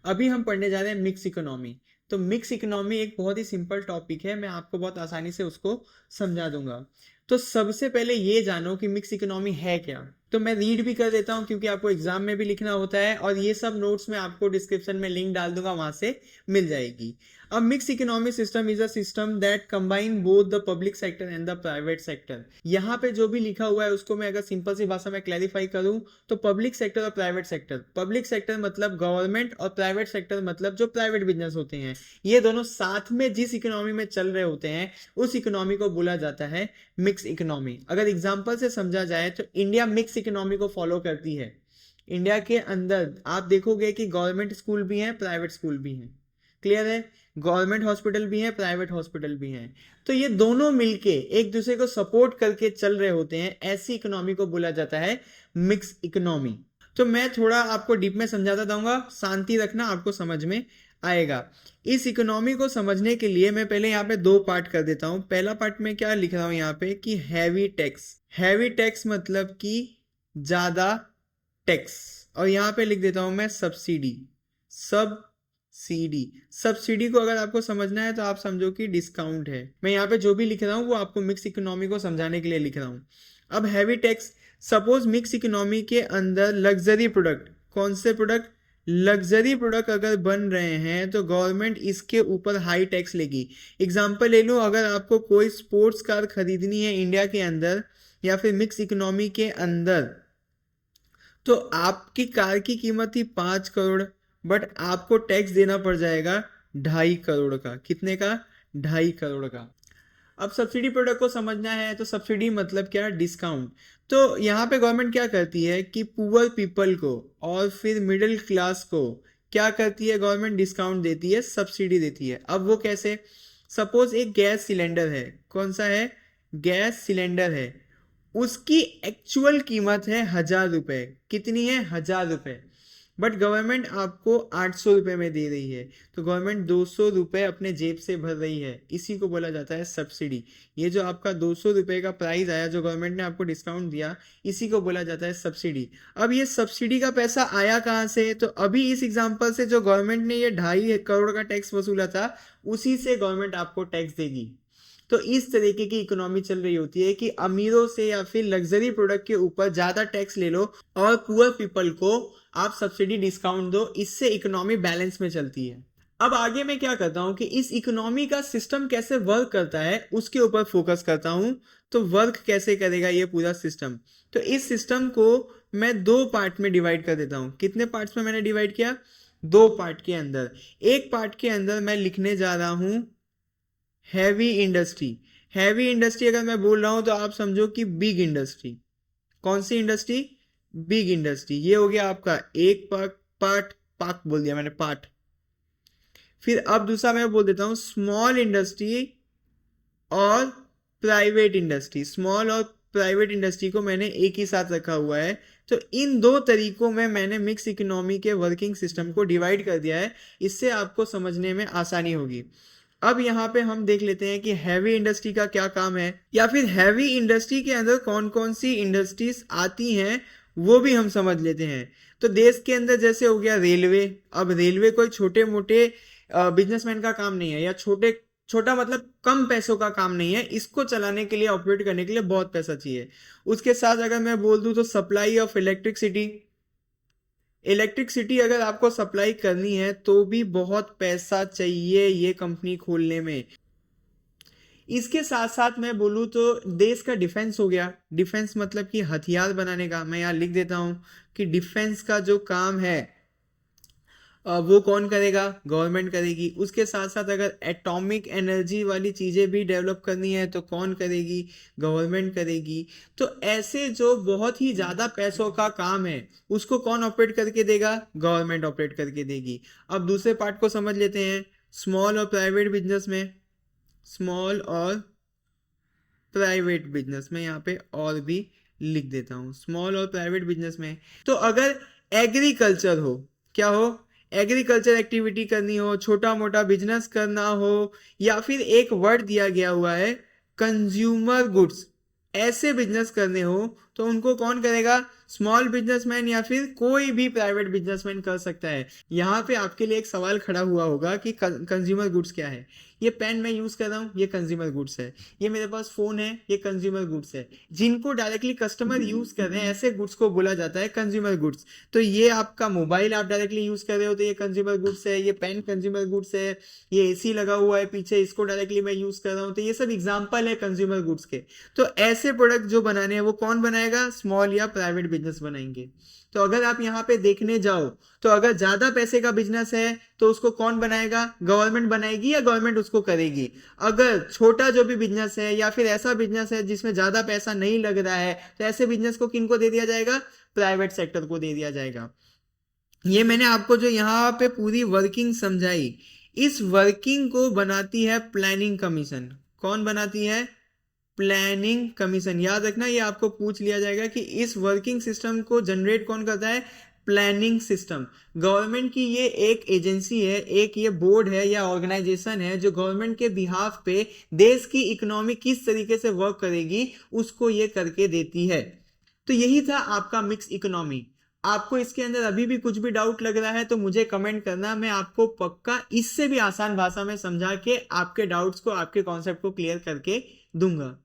अभी हम पढ़ने जा रहे हैं मिक्स इकोनॉमी। तो मिक्स इकोनॉमी एक बहुत ही सिंपल टॉपिक है, मैं आपको बहुत आसानी से उसको समझा दूंगा। तो सबसे पहले ये जानो कि मिक्स इकोनॉमी है क्या। तो मैं रीड भी कर देता हूँ क्योंकि आपको एग्जाम में भी लिखना होता है, और ये सब नोट्स मैं आपको डिस्क्रिप्शन में लिंक डाल दूंगा, वहां से मिल जाएगी। अब mix economy system is a system that combine both the public sector and the private sector. यहाँ पे जो भी लिखा हुआ है उसको मैं अगर सिंपल सी भाषा में क्लैरिफाई करूँ तो पब्लिक सेक्टर और प्राइवेट सेक्टर, पब्लिक सेक्टर मतलब गवर्नमेंट और प्राइवेट सेक्टर मतलब जो प्राइवेट बिजनेस होते हैं, ये दोनों साथ में जिस इकोनॉमी में चल रहे होते हैं उस इकोनॉमी को बोला जाता है मिक्स इकोनॉमी। अगर एग्जांपल से समझा जाए तो इंडिया मिक्स इकोनॉमी को फॉलो करती है। इंडिया के अंदर आप देखोगे कि गवर्नमेंट स्कूल भी हैं, प्राइवेट स्कूल भी हैं। क्लियर है? गवर्नमेंट हॉस्पिटल भी है, प्राइवेट हॉस्पिटल भी हैं। तो ये दोनों मिलके एक दूसरे को सपोर्ट करके चल रहे होते हैं, ऐसी इकोनॉमी को बोला जाता है मिक्स इकोनॉमी। तो मैं थोड़ा आपको डीप में समझाता जाऊंगा, शांति रखना, आपको समझ में आएगा। इस इकोनॉमी को समझने के लिए मैं पहले यहाँ पे दो पार्ट कर देता हूँ। पहला पार्ट में क्या लिख रहा हूँ यहाँ पे कि हैवी टैक्स। हैवी टैक्स मतलब कि ज्यादा टैक्स, और यहाँ पे लिख देता हूँ मैं सब्सिडी। सब्सिडी को अगर आपको समझना है तो आप समझो कि डिस्काउंट है। मैं यहाँ पे जो भी लिख रहा हूँ वो आपको मिक्स इकोनॉमी को समझाने के लिए लिख रहा हूँ। अब heavy tax, suppose mix economy के अंदर लग्जरी प्रोडक्ट, कौन से प्रोडक्ट? लग्जरी प्रोडक्ट अगर बन रहे हैं तो गवर्नमेंट इसके ऊपर हाई टैक्स लेगी। एग्जांपल ले लो, अगर आपको कोई स्पोर्ट्स कार खरीदनी है इंडिया के अंदर या फिर मिक्स इकोनॉमी के अंदर, तो आपकी कार की कीमत थी 5 करोड़, बट आपको टैक्स देना पड़ जाएगा 2.5 करोड़ का। कितने का? 2.5 करोड़ का। अब सब्सिडी प्रोडक्ट को समझना है तो सब्सिडी मतलब क्या? डिस्काउंट। तो यहाँ पे गवर्नमेंट क्या करती है कि पुअर पीपल को और फिर मिडिल क्लास को क्या करती है? गवर्नमेंट डिस्काउंट देती है, सब्सिडी देती है। अब वो कैसे? सपोज एक गैस सिलेंडर है, कौन सा है? गैस सिलेंडर है, उसकी एक्चुअल कीमत है 1,000 रुपए। कितनी है? 1,000 रुपए। बट गवर्नमेंट आपको 800 रुपए में दे रही है, तो गवर्नमेंट 200 रुपए अपने जेब से भर रही है, इसी को बोला जाता है सब्सिडी। ये जो आपका 200 रुपए का प्राइस आया जो गवर्नमेंट ने आपको डिस्काउंट दिया, इसी को बोला जाता है सब्सिडी। अब ये सब्सिडी का पैसा आया कहाँ से? तो अभी इस एग्जाम्पल से जो गवर्नमेंट ने ये 2.5 करोड़ का टैक्स वसूला था, उसी से गवर्नमेंट आपको टैक्स देगी। तो इस तरीके की इकोनॉमी चल रही होती है कि अमीरों से या फिर लग्जरी प्रोडक्ट के ऊपर ज्यादा टैक्स ले लो और पुअर पीपल को आप सब्सिडी डिस्काउंट दो, इससे इकोनॉमी बैलेंस में चलती है। अब आगे मैं क्या करता हूं कि इस इकोनॉमी का सिस्टम कैसे वर्क करता है उसके ऊपर फोकस करता हूं। तो वर्क कैसे करेगा ये पूरा सिस्टम? तो इस सिस्टम को मैं दो पार्ट में डिवाइड कर देता हूं। कितने पार्ट्स में मैंने डिवाइड किया? दो पार्ट के अंदर। एक पार्ट के अंदर मैं लिखने जा रहा हूं हैवी इंडस्ट्री। हैवी इंडस्ट्री अगर मैं बोल रहा हूं तो आप समझो कि बिग इंडस्ट्री। कौन सी इंडस्ट्री? Big industry. ये हो गया आपका एक पार्ट, पार्ट बोल दिया मैंने, पार्ट। फिर अब दूसरा मैं बोल देता हूं स्मॉल इंडस्ट्री और प्राइवेट इंडस्ट्री। स्मॉल और प्राइवेट इंडस्ट्री को मैंने एक ही साथ रखा हुआ है। तो इन दो तरीकों में मैंने मिक्स इकोनॉमी के वर्किंग सिस्टम को डिवाइड कर दिया है, इससे आपको समझने में आसानी होगी। अब यहाँ पे हम देख लेते हैं कि हैवी इंडस्ट्री का क्या काम है, या फिर हैवी इंडस्ट्री के अंदर कौन कौन सी इंडस्ट्रीज आती हैं वो भी हम समझ लेते हैं। तो देश के अंदर जैसे हो गया रेलवे। अब रेलवे कोई छोटे मोटे बिजनेसमैन का काम नहीं है, या छोटा मतलब कम पैसों का काम नहीं है, इसको चलाने के लिए, ऑपरेट करने के लिए बहुत पैसा चाहिए। उसके साथ अगर मैं बोल दूं तो सप्लाई ऑफ इलेक्ट्रिसिटी। इलेक्ट्रिसिटी अगर आपको सप्लाई करनी है तो भी बहुत पैसा चाहिए ये कंपनी खोलने में। इसके साथ साथ मैं बोलूँ तो देश का डिफेंस हो गया। डिफेंस मतलब कि हथियार बनाने का। मैं यहाँ लिख देता हूँ कि डिफेंस का जो काम है वो कौन करेगा? गवर्नमेंट करेगी। उसके साथ साथ अगर एटॉमिक एनर्जी वाली चीज़ें भी डेवलप करनी है तो कौन करेगी? गवर्नमेंट करेगी। तो ऐसे जो बहुत ही ज़्यादा पैसों का काम है उसको कौन ऑपरेट करके देगा? गवर्नमेंट ऑपरेट करके देगी। अब दूसरे पार्ट को समझ लेते हैं, स्मॉल और प्राइवेट बिजनेस में। स्मॉल और प्राइवेट बिजनेस में यहाँ पे और भी लिख देता हूँ, स्मॉल और प्राइवेट बिजनेस में। तो अगर एग्रीकल्चर हो, क्या हो? एग्रीकल्चर एक्टिविटी करनी हो, छोटा मोटा बिजनेस करना हो, या फिर एक वर्ड दिया गया हुआ है कंज्यूमर गुड्स, ऐसे बिजनेस करने हो तो उनको कौन करेगा? स्मॉल बिजनेसमैन या फिर कोई भी प्राइवेट बिजनेसमैन कर सकता है। यहाँ पे आपके लिए एक सवाल खड़ा हुआ होगा कि कंज्यूमर गुड्स क्या है। ये पेन मैं यूज कर रहा हूँ, ये कंज्यूमर गुड्स है। ये मेरे पास फोन है, ये कंज्यूमर गुड्स है। जिनको डायरेक्टली कस्टमर यूज कर रहे हैं ऐसे गुड्स को बोला जाता है कंज्यूमर गुड्स। तो ये आपका मोबाइल आप डायरेक्टली यूज कर रहे हो तो ये कंज्यूमर गुड्स है, ये पेन कंज्यूमर गुड्स है, ये एसी लगा हुआ है पीछे, इसको डायरेक्टली मैं यूज कर रहा हूँ, तो ये सब एग्जांपल है कंज्यूमर गुड्स के। तो ऐसे प्रोडक्ट जो बनाने हैं वो कौन बनाएगा, स्मॉल या प्राइवेट बिजनेस बनाएंगे। तो अगर आप यहाँ पे देखने जाओ तो अगर ज्यादा पैसे का बिजनेस है तो उसको कौन बनाएगा, गवर्नमेंट बनाएगी या गवर्नमेंट उसको करेगी। अगर छोटा जो भी बिजनेस है या फिर ऐसा बिजनेस है जिसमें ज्यादा पैसा नहीं लग रहा है तो ऐसे बिजनेस को किनको दे दिया जाएगा, प्राइवेट सेक्टर को दे दिया जाएगा। ये मैंने आपको जो यहाँ पे पूरी वर्किंग समझाई, इस वर्किंग को बनाती है प्लानिंग कमीशन। कौन बनाती है, प्लानिंग कमीशन। याद रखना ये आपको पूछ लिया जाएगा कि इस वर्किंग सिस्टम को जनरेट कौन करता है, प्लानिंग सिस्टम। गवर्नमेंट की ये एक एजेंसी है, एक ये बोर्ड है या ऑर्गेनाइजेशन है जो गवर्नमेंट के बिहाफ पे देश की इकोनॉमी किस तरीके से वर्क करेगी उसको ये करके देती है। तो यही था आपका मिक्स इकोनॉमी। आपको इसके अंदर अभी भी कुछ भी डाउट लग रहा है तो मुझे कमेंट करना, मैं आपको पक्का इससे भी आसान भाषा में समझा के आपके डाउट्स को, आपके कॉन्सेप्ट को क्लियर करके दूंगा।